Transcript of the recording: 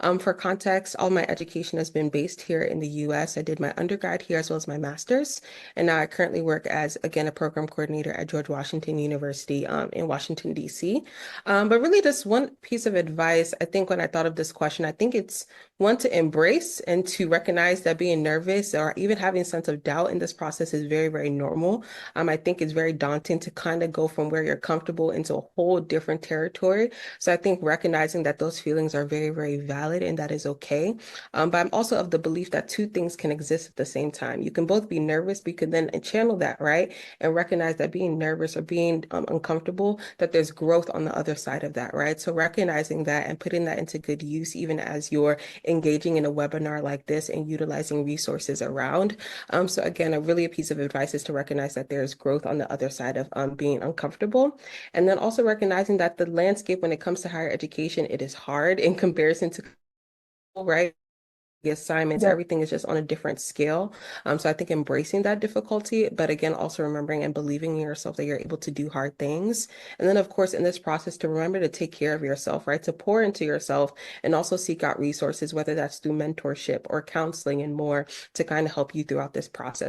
For context, all my education has been based here in the US. I did my undergrad here as well as my master's, and now I currently work as, again, a program coordinator at George Washington University in Washington, D.C. But really, just one piece of advice, I think when I thought of this question, I think it's one to embrace and to recognize that being nervous or even having a sense of doubt in this process is very, very normal. I think it's very daunting to kind of go from where you're comfortable into a whole different territory. So I think recognizing that those feelings are very, very valid and that is okay. But I'm also of the belief that two things can exist at the same time. You can both be nervous, but you can then channel that, right? And recognize that being nervous or being uncomfortable, that there's growth on the other side of that, right? So recognizing that and putting that into good use, even as you're engaging in a webinar like this and utilizing resources around. So again, a piece of advice is to recognize that there's growth on the other side of being uncomfortable. And then also recognizing that the landscape when it comes to higher education, it is hard in comparison to, right? The assignments, Yep. everything is just on a different scale. So I think embracing that difficulty, but again, also remembering and believing in yourself that you're able to do hard things. And then, of course, in this process, to remember to take care of yourself, right? To pour into yourself and also seek out resources, whether that's through mentorship or counseling and more, to kind of help you throughout this process.